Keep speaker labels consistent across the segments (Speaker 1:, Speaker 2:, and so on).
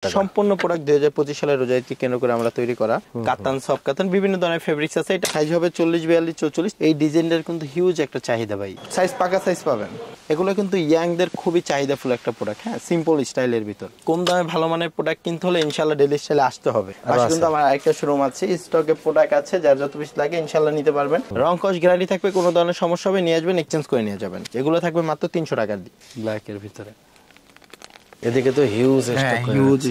Speaker 1: সম্পূর্ণ প্রোডাক্ট 2025 সালের রোজাইদকে কেন্দ্র করে আমরা তৈরি করা কাতান সফট কাতান বিভিন্ন ধরনের ফেব্রিক্স আছে। এটা সাইজ হবে 40 42 44। এই ডিজাইনটার কিন্তু হিউজ একটা চাহিদা ভাই, সাইজ পাকা সাইজ পাবেন। এগুলো কিন্তু ইয়াংদের খুবই চাহিদাফুল একটা প্রোডাক্ট। হ্যাঁ, সিম্পল স্টাইলের ভিতর কম দামে ভালো মানের প্রোডাক্ট কিনতে হলে ইনশাআল্লাহ ডেইলি স্টাইলে আসতে হবে। পাশে কিন্তু আমার আরেকটা শোরুম আছে, স্টকে প্রোডাক্ট আছে, যার যত পিস লাগে ইনশাআল্লাহ নিতে পারবেন। রং কস গ্যারান্টি থাকবে, কোনো ধরনের সমস্যা হবে নিয়ে আসবেন, এক্সচেঞ্জ করে নিয়ে যাবেন। এগুলো থাকবে মাত্র 300 টাকা দিয়ে ব্ল্যাকের ভিতরে।
Speaker 2: এদিকে তো হিউজ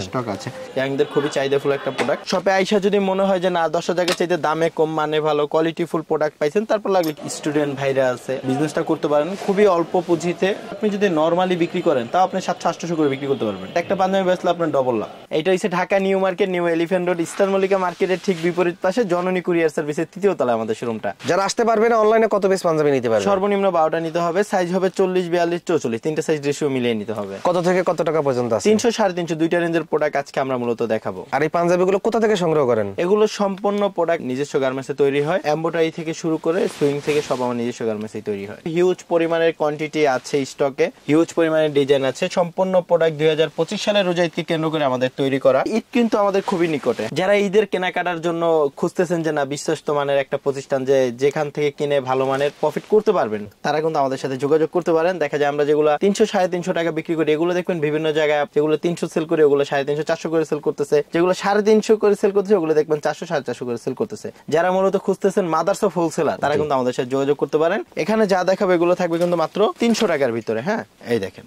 Speaker 1: স্টক আছে, ইয়াংদের খুবই চাহিদাফুল একটা প্রোডাক্ট। শপে আইসা যদি মনে হয় যে না 10,000 টাকা চাইতে দামে কম মানে ভালো কোয়ালিটি ফুল প্রোডাক্ট পাইছেন, তারপর লাগলে স্টুডেন্ট ভাইরা আছে বিজনেসটা করতে পারেন খুবই অল্প পুঁজিতে। আপনি যদি নরমালি বিক্রি করেন তাও আপনি 700-800 করে বিক্রি করতে পারবেন। একটা পাঞ্জাবি বেচলে আপনার ডবল লাভ। এটা হচ্ছে Dhaka new market, new elephant road, eastern Mallika মার্কেটের ঠিক বিপরীত পাশে জননী কুরিয়ার সার্ভিসের 3য় তলায় আমাদের শোরুমটা।
Speaker 2: যারা আসতে পারবে না অনলাইনে কত পিস পাঞ্জাবি নিতে পারবে?
Speaker 1: সর্বনিম্ন 12টা নিতে হবে, সাইজ হবে 40 42 44, তিনটা সাইজ রেশিও মিলিয়ে নিতে হবে।
Speaker 2: কত থেকে কত টাকা পর্যন্ত আছে?
Speaker 1: 300 350 দুইটা রেঞ্জের প্রোডাক্ট আজকে আমরা মূলত দেখাবো।
Speaker 2: আর এই পাঞ্জাবিগুলো কোথা থেকে সংগ্রহ করেন?
Speaker 1: এগুলো সম্পূর্ণ প্রোডাক্ট নিজস্ব গার্মেন্টসে তৈরি হয়, এমব্রয়ডারি থেকে শুরু করে সুইং থেকে সব আমার নিজস্ব গার্মেন্টসে তৈরি হয়। হিউজ পরিমাণের কোয়ান্টিটি আছে স্টকে, হিউজ পরিমাণের ডিজাইন আছে। সম্পূর্ণ প্রোডাক্ট 2025 সালের রোজাইদকে কেন্দ্র করে আমাদের তৈরি করা। ঈদ কিন্তু আমাদের খুবই নিকটে। যারা ঈদের কেনাকাটার জন্য খুঁজতেছেন যে না বিশ্বস্ত মানের একটা প্রতিষ্ঠান যে যেখান থেকে কিনে ভালো মানের প্রফিট করতে পারবেন, তারা কিন্তু আমাদের সাথে যোগাযোগ করতে পারেন। দেখা যায় আমরা যেগুলো 300 350 টাকা বিক্রি করি, এগুলো দেখবেন বিভিন্ন জায়গায় যেগুলো 300 সেল করে ওগুলো 350 400 করে সেল করতেছে, যেগুলো 350 করে সেল করতেছে ওগুলো দেখবেন 400 450 করে সেল করতেছে। যারা মূলত খুঁজতেছেন মাদার্স অফ হোলসেলার, তারা কিন্তু আমাদের সাথে যোগাযোগ করতে পারেন। এখানে যা দেখাবে এগুলো থাকবে কিন্তু মাত্র 300 টাকার ভিতরে। হ্যাঁ, এই দেখেন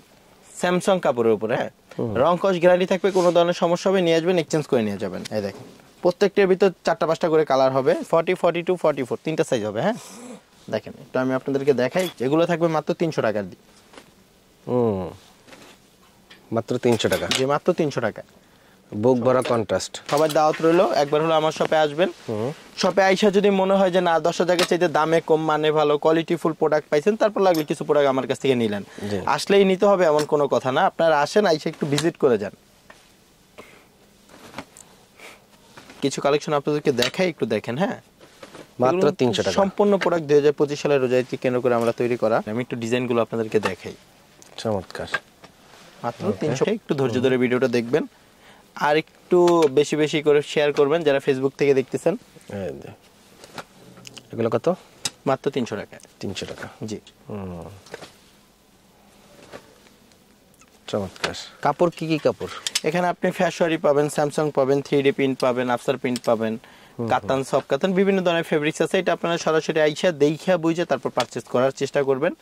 Speaker 1: স্যামসাং কাপড়ের উপরে। হ্যাঁ, রং কস গ্যারান্টি থাকবে, কোনো ধরনের সমস্যা হবে নিয়ে আসবেন, এক্সচেঞ্জ করে নিয়ে যাবেন। এই দেখেন প্রত্যেকটার ভিতর 4টা 5টা করে কালার হবে, 40 42 44 তিনটা সাইজ হবে। হ্যাঁ, দেখেন একটু আমি আপনাদেরকে দেখাই। এগুলো থাকবে মাত্র 300 টাকার দিয়ে।
Speaker 2: মাত্র 300 টাকা?
Speaker 1: যে মাত্র 300 টাকা।
Speaker 2: বুক ভরা কন্ট্রাস্ট।
Speaker 1: সবার দাওয়াত রইলো, একবার হলো আমার শপে আসবেন। শপে আইসা যদি মনে হয় যে না 10,000 টাকা চাইতে দামে কম মানে ভালো কোয়ালিটি ফুল প্রোডাক্ট পাইছেন, তারপর লাগলে কিছু প্রোডাক্ট আমার কাছ থেকে নিলেন। আসলেই নিতে হবে এমন কোনো কথা না, আপনারা আসেন, আইসা একটু ভিজিট করে যান। কিছু কালেকশন আপনাদেরকে দেখাই, একটু দেখেন। হ্যাঁ,
Speaker 2: মাত্র 300 টাকা।
Speaker 1: সম্পূর্ণ প্রোডাক্ট 2025 সালের রোজাইদকে কেন্দ্র করে আমরা তৈরি করা। আমি একটু ডিজাইনগুলো আপনাদেরকে দেখাই।
Speaker 2: চমৎকার।
Speaker 1: মাত্র 300। একটু ধৈর্য ধরে ভিডিওটা দেখবেন আর একটু বেশি বেশি করে শেয়ার করবেন যারা ফেসবুক থেকে দেখতেছেন।
Speaker 2: এগুলো কত?
Speaker 1: মাত্র 300 টাকা।
Speaker 2: 300 টাকা,
Speaker 1: জি।
Speaker 2: চমৎকার। কাপড় কি কি কাপড়?
Speaker 1: এখানে আপনি ফ্যাশওয়ারি পাবেন, স্যামসাং পাবেন, 3D প্রিন্ট পাবেন, আফসার প্রিন্ট পাবেন, কাতান সফট কাতান বিভিন্ন ধরনের ফেব্রিক্স আছে। এটা আপনারা সরাসরি আইসা দেইখা বুঝে তারপর পারচেজ করার চেষ্টা করবেন।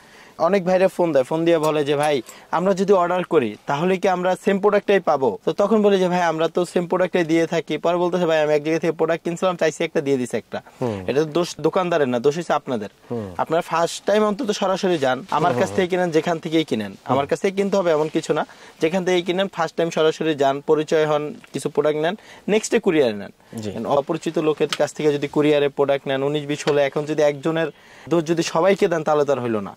Speaker 1: অনেক ভাইরা ফোন দেয়, ফোন দিয়ে বলে যে ভাই আমরা যদি অর্ডার করি তাহলে কি আমরা সেম প্রোডাক্টটাই পাবো? তো তখন বলে যে ভাই আমরা তো সেম প্রোডাক্টটাই দিয়ে থাকি। পরে বলতেছে ভাই আমি এক জায়গা থেকে প্রোডাক্ট কিনছিলাম, চাইছি একটা দিয়ে দিছে একটা। এটা দোষ দোকানদারের না, দোষ হচ্ছে আপনাদের। আপনারা ফার্স্ট টাইম অন্তত সরাসরি যান, আমার কাছ থেকে কিনেন, যেখান থেকেই কিনেন, আমার কাছ থেকে কিনতে হবে এমন কিছু না, যেখান থেকেই কিনেন ফার্স্ট টাইম সরাসরি যান, পরিচয় হন, কিছু প্রোডাক্ট নেন, নেক্সটে কুরিয়ারে নেন। অপরিচিত লোকের কাছ থেকে যদি কুরিয়ারে প্রোডাক্ট নেন 19-20 হলে, এখন যদি একজনের দোষ যদি সবাইকে দেন তাহলে তার হইলো না।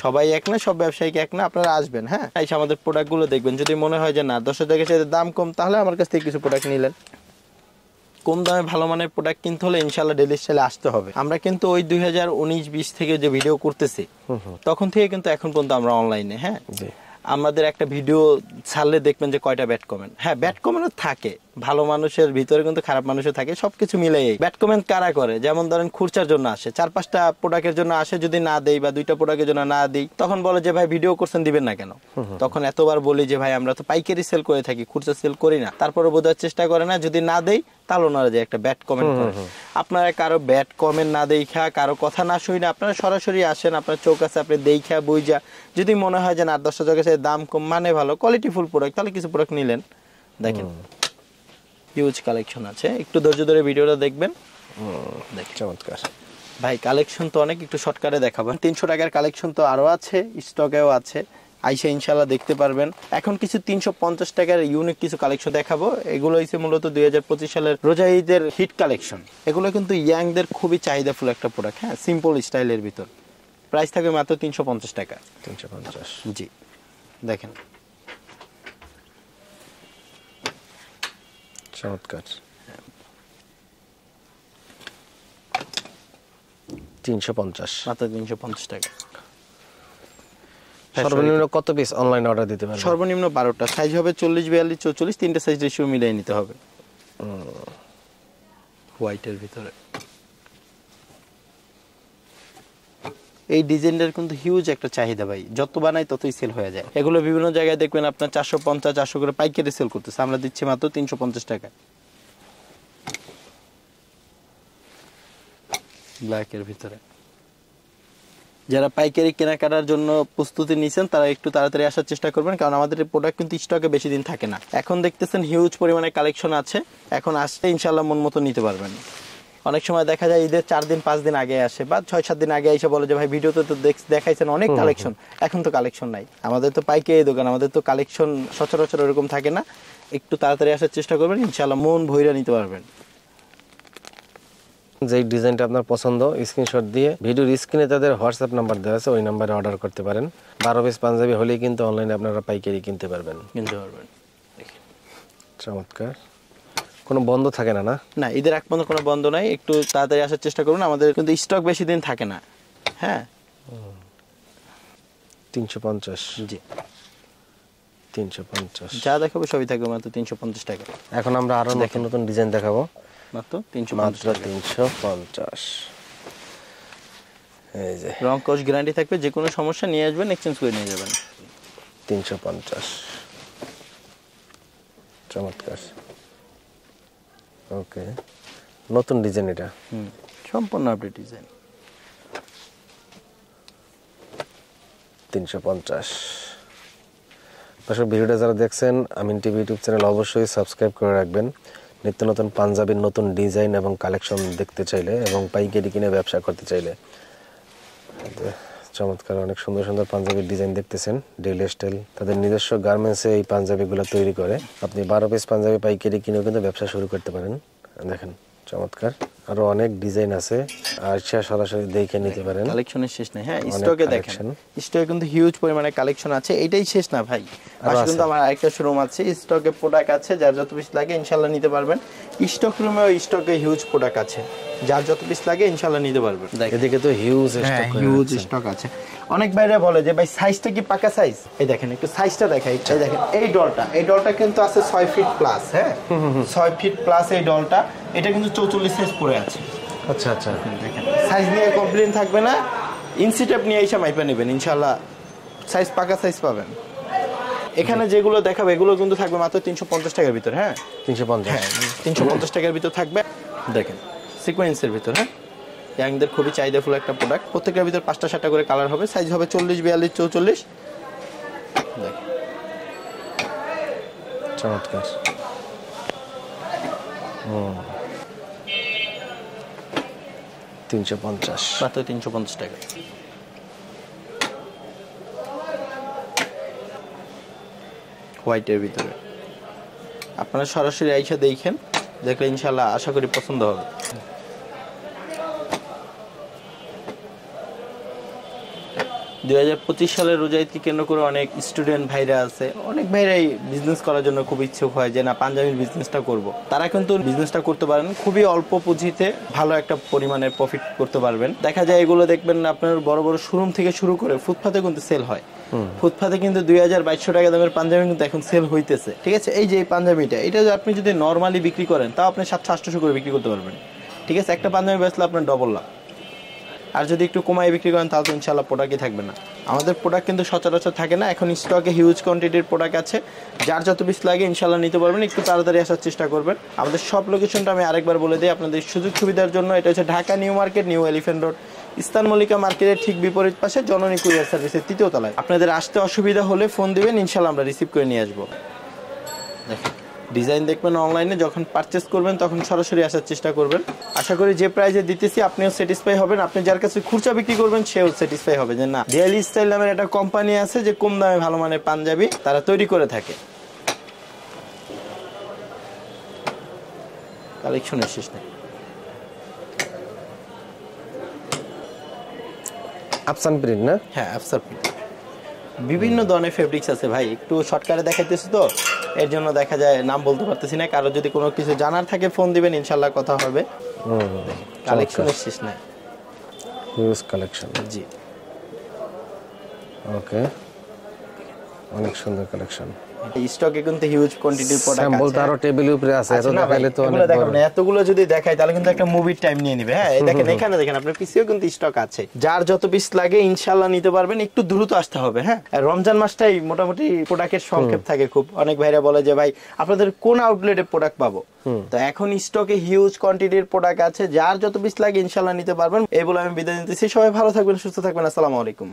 Speaker 1: সবাই এক না, সব ব্যবসায়িক এক না। আপনারা আসবেন, হ্যাঁ, এসে আমাদের প্রোডাক্ট গুলো দেখবেন। যদি মনে হয় যে না 10,000 টাকা চাইতে দাম কম, তাহলে আমার কাছ থেকে কিছু প্রোডাক্ট নিলেন। কম দামে ভালো মানের প্রোডাক্ট কিনতে হলে ইনশাআল্লাহ ডেইলি স্টাইলে আসতে হবে। আমরা কিন্তু ওই 2019-20 থেকে যে ভিডিও করতেছি তখন থেকে কিন্তু এখন পর্যন্ত আমরা অনলাইনে। হ্যাঁ, আমাদের একটা ভিডিও ছাড়লে দেখবেন যে কয়টা ব্যাড কমেন্ট। হ্যাঁ, ব্যাড কমেন্ট থাকে, ভালো মানুষের ভিতরে কিন্তু খারাপ মানুষও থাকে, সবকিছু মিলাই। ব্যাড কমেন্ট কারা করে? যেমন ধরেন খুরচার জন্য আসে, 4-5টা প্রোডাক্টের জন্য আসে, যদি না দেই বা 2টা প্রোডাক্টের জন্য না দিই, তখন বলে যে ভাই ভিডিও করছেন দিবেন না কেন? তখন এতবার বলি যে ভাই আমরা তো পাইকারি সেল করে থাকি, খুচরা সেল করি না। তারপরে বোঝার চেষ্টা করে না, যদি না দেই তাহলে ওনারা যে একটা ব্যাড কমেন্ট করে। আপনারা কারো ব্যাড কমেন্ট না দেখা, কারো কথা না শুই না, আপনারা সরাসরি আসেন, আপনার চোখ আছে, আপনি দেখা বুঝা যদি মনে হয় যে না 10,000 টাকা দাম কম মানে ভালো কোয়ালিটি ফুল প্রোডাক্ট, তাহলে কিছু প্রোডাক্ট নিলেন। দেখেন হিউজ কালেকশন আছে, একটু ধৈর্য ধরে ভিডিওটা দেখবেন।
Speaker 2: চমৎকার
Speaker 1: ভাই, কালেকশন তো অনেক, একটু শর্টকাটে দেখাবেন। 300 টাকার কালেকশন তো আরো আছে, স্টকেও আছে, আইসা ইনশাআল্লাহ দেখতে পারবেন। এখন কিছু 350 টাকার ইউনিক কিছু কালেকশন দেখাবো। এগুলো হচ্ছে মূলত 2025 সালের রোজা ঈদের হিট কালেকশন। এগুলো কিন্তু ইয়াংদের খুবই চাহিদাফুল একটা প্রোডাক্ট। হ্যাঁ, সিম্পল স্টাইলের ভিতর। প্রাইস থাকবে মাত্র 350 টাকা।
Speaker 2: 350,
Speaker 1: জি। দেখেন
Speaker 2: চমৎকার। 350,
Speaker 1: মাত্র 350 টাকা।
Speaker 2: সর্বনিম্ন কত পিস অনলাইন অর্ডার দিতে পারবেন?
Speaker 1: সর্বনিম্ন 12টা, সাইজ হবে 40, 42, 44, তিনটা সাইজ রেশিও মিলিয়ে নিতে হবে। হোয়াইটের ভিতরে এই ডিজাইনটার কিন্তু হিউজ একটা চাহিদা ভাই, যত বানাই ততই সেল হয়ে যায়। এগুলো বিভিন্ন জায়গায় দেখবেন আপনার 450, 400 করে পাইকারি সেল করতেছে, আমরা দিচ্ছি মাত্র 350 টাকা। ব্ল্যাকের ভিতরে যারা পাইকারি কেনাকাটার জন্য প্রস্তুতি নিছেন তারা একটু তাড়াতাড়ি আসার চেষ্টা করবেন, কারণ আমাদের এই প্রোডাক্ট কিন্তু স্টকে বেশি দিন থাকে না। এখন দেখতেছেন হিউজ পরিমাণে কালেকশন আছে, এখন আসলে ইনশাআল্লাহ মন মতো নিতে পারবেন। অনেক সময় দেখা যায় ঈদের 4 দিন 5 দিন আগে আসে বা 6-7 দিন আগে এসে বলে যে ভাই ভিডিওতে তো দেখাইছেন অনেক কালেকশন, এখন তো কালেকশন নাই। আমাদের তো পাইকারি দোকান, আমাদের তো কালেকশন সচরাচর এরকম থাকে না। একটু তাড়াতাড়ি আসার চেষ্টা করবেন, ইনশাআল্লাহ মন ভইরা নিতে পারবেন।
Speaker 2: যে ডিজাইনটা আপনার পছন্দ স্ক্রিনশট দিয়ে ভিডিওর স্ক্রিনে তাদের হোয়াটসঅ্যাপ নাম্বার দেওয়া আছে, ওই নাম্বারে অর্ডার করতে পারেন। 12 পিস পাঞ্জাবি হলেই কিন্তু অনলাইনে আপনারা পাইকারি কিনতে পারবেন। চমৎকার, কোনো বন্ধ থাকে না?
Speaker 1: না, ঈদের আগ পর্যন্ত কোনো বন্ধ নাই, একটু তাড়াতাড়ি আসার চেষ্টা করুন, আমাদের কিন্তু স্টক বেশি দিন থাকে না। হ্যাঁ
Speaker 2: 350,
Speaker 1: জি
Speaker 2: 350
Speaker 1: যা দেখাবো সবই থাকবে মাত্র 350 টাকা।
Speaker 2: এখন আমরা আরো নতুন নতুন ডিজাইন দেখাবো,
Speaker 1: মাত্র 350।
Speaker 2: এই যে
Speaker 1: রং কস গ্যারান্টি থাকবে, যে কোনো সমস্যা নিয়ে আসবেন, এক্সচেঞ্জ করে নিয়ে যাবেন।
Speaker 2: 350 চমৎকার। ওকে, নতুন ডিজাইন এটা,
Speaker 1: সম্পূর্ণ আপডেট ডিজাইন।
Speaker 2: 350। দর্শক, ভিডিওটা যারা দেখছেন আমিন টিভি ইউটিউব চ্যানেল অবশ্যই সাবস্ক্রাইব করে রাখবেন। নিত্য নতুন পাঞ্জাবির নতুন ডিজাইন এবং কালেকশন দেখতে চাইলে এবং পাইকারি কিনে ব্যবসা করতে চাইলে চমৎকার অনেক সুন্দর সুন্দর পাঞ্জাবির ডিজাইন দেখতেছেন। ডেইলি স্টাইল তাদের নিজস্ব গার্মেন্টসে এই পাঞ্জাবিগুলো তৈরি করে। আপনি 12 পিস পাঞ্জাবি পাইকারি কিনেও কিন্তু ব্যবসা শুরু করতে পারেন। দেখেন চমৎকার, আরো অনেক ডিজাইন আছে, আর সরাসরি দেখে নিতে পারেন।
Speaker 1: কালেকশনের শেষ নাই। হ্যাঁ, স্টকে দেখেন, স্টকে কিন্তু হিউজ পরিমাণে কালেকশন আছে, এটাই শেষ না ভাই। পাশে কিন্তু আমার আরেকটা শোরুম আছে, স্টকে প্রোডাক্ট আছে, যার যত পিস লাগে ইনশাআল্লাহ নিতে পারবেন। স্টক রুমেও স্টকে হিউজ প্রোডাক্ট আছে, যার যত পিস লাগে ইনশাআল্লাহ নিতে পারবেন।
Speaker 2: এদিকে তো হিউজ স্টক,
Speaker 1: হিউজ স্টক আছে। অনেক বাইরে বলে যে ভাই সাইজটা কি পাকা সাইজ, এই দেখেন একটু সাইজটা দেখাই। এই দেখেন এই ডলটা কিন্তু আছে 6 ফিট প্লাস। হ্যাঁ 6 ফিট প্লাস এই ডলটা, এটা কিন্তু 44 সাইজ পড়ে আছে।
Speaker 2: আচ্ছা আচ্ছা,
Speaker 1: দেখেন সাইজ নিয়ে কমপ্লেইন থাকবে না, ইঞ্চি টেপ নিয়ে এসে মাইপা নেবেন, ইনশাআল্লাহ সাইজ পাকা সাইজ পাবেন। এখানে যেগুলো দেখাবো এগুলো কিন্তু থাকবে মাত্র 350 টাকার ভিতর। হ্যাঁ 350 টাকার ভিতর থাকবে। দেখেন সিকোয়েন্সের ভিতর। হ্যাঁ ইয়াংদের খুবই চাহিদাফুল একটা প্রোডাক্ট। প্রত্যেকটার ভিতর 5টা 7টা করে কালার হবে, সাইজ হবে 40, 42, 44। দেখেন
Speaker 2: চমৎকার। 350,
Speaker 1: মাত্র 350 টাকা। হোয়াইটের ভিতরে আপনারা সরাসরি আইসা দেখেন, দেখলে ইনশাআল্লাহ আশা করি পছন্দ হবে। দুই 2025 সালের রোজা ঈদকে কেন্দ্র করে অনেক স্টুডেন্ট ভাইরা আছে, অনেক ভাইরাই বিজনেস করার জন্য খুব ইচ্ছুক হয় যে না পাঞ্জাবির বিজনেসটা করব। তারা কিন্তু বিজনেসটা করতে পারেন, খুবই অল্প পুঁজিতে ভালো একটা পরিমাণের প্রফিট করতে পারবেন। দেখা যায় এগুলো দেখবেন আপনার বড় বড় শোরুম থেকে শুরু করে ফুটপাতে কিন্তু সেল হয়। ফুটপাতে কিন্তু 2200 টাকা দামের পাঞ্জাবি কিন্তু এখন সেল হইতেছে। ঠিক আছে, এই যে এই পাঞ্জাবিটা, এটা আপনি যদি নর্মালি বিক্রি করেন তাও আপনি 700-800 করে বিক্রি করতে পারবেন। ঠিক আছে, একটা পাঞ্জাবি বেচলে আপনার ডবল লাভ। আর যদি একটু কমায় বিক্রি করেন তাহলে তো ইনশাআল্লাহ প্রোডাক্টই থাকবে না। আমাদের প্রোডাক্ট কিন্তু সচরাচর থাকে না, এখন স্টকে হিউজ কোয়ান্টিটির প্রোডাক্ট আছে, যার যত পিস লাগে ইনশাআল্লাহ নিতে পারবেন। একটু তাড়াতাড়ি আসার চেষ্টা করবেন। আমাদের সব লোকেশনটা আমি আরেকবার বলে দিই আপনাদের সুযোগ সুবিধার জন্য। এটা হচ্ছে Dhaka new market, new elephant road, ইস্তান মল্লিকা মার্কেটের ঠিক বিপরীত পাশে জননী কুরিয়ার সার্ভিসের 3য় তলায়। আপনাদের আসতে অসুবিধা হলে ফোন দিবেন, ইনশাআল্লাহ আমরা রিসিভ করে নিয়ে আসবো। দেখেন ডিজাইন দেখবেন, অনলাইনে যখন পারচেস করবেন তখন সরাসরি আসার চেষ্টা করবেন। আশা করি যে প্রাইসে দিতেছি আপনিও স্যাটিসফাই হবেন, আপনি যার কাছে খুচরা বিক্রি করবেন সেও স্যাটিসফাই হবে যে না ডেইলি স্টাইল নামের একটা কোম্পানি আছে যে কম দামে ভালো মানের পাঞ্জাবি তারা তৈরি করে থাকে। কালেকশনের শেষ নেই।
Speaker 2: আফসান প্রিন্ট না?
Speaker 1: হ্যাঁ আফসান প্রিন্ট, বিভিন্ন ধরনের ফেব্রিক্স আছে ভাই, একটু শর্টকাটে দেখাইতেছি তো এর জন্য দেখা যায় নাম বলতে পারতেছি না। কারো যদি কোনো কিছু জানার থাকে ফোন দিবেন, ইনশাআল্লাহ কথা হবে। কালেকশনের শেষ নাই,
Speaker 2: হিউজ কালেকশন।
Speaker 1: জি
Speaker 2: ওকে, অনেক সুন্দর কালেকশন।
Speaker 1: স্টকে কিন্তু হিউজ কোয়ান্টিটির প্রোডাক্ট
Speaker 2: স্যাম্পল
Speaker 1: আছে।
Speaker 2: তারও টেবিলের উপরে আছে, এত
Speaker 1: না ভাই,
Speaker 2: দেখাইলে তো অনেক
Speaker 1: এগুলো দেখাবো
Speaker 2: বড়।
Speaker 1: না, এতগুলো যদি দেখাই তাহলে কিন্তু একটা মুভির টাইম নিয়ে নিবে। হ্যাঁ, এই দেখেন এখানে দেখেন আপনার পিসিও কিন্তু স্টক আছে, যার যত পিস লাগে ইনশাআল্লাহ নিতে পারবেন, একটু দ্রুত আসতে হবে। হ্যাঁ, আর রমজান মাসটাই মোটামুটি প্রোডাক্টের সংক্ষেপ থাকে খুব। অনেক ভাইরা বলে যে ভাই আপনাদের কোন আউটলেটে প্রোডাক্ট পাবো, তো এখন স্টকে হিউজ কোয়ান্টিটির প্রোডাক্ট আছে, যার যত পিস লাগে ইনশাআল্লাহ নিতে পারবেন। এই বলে আমি বিদায় নিতেছি, সবাই ভালো থাকবেন, সুস্থ থাকবেন, আসসালামু আলাইকুম।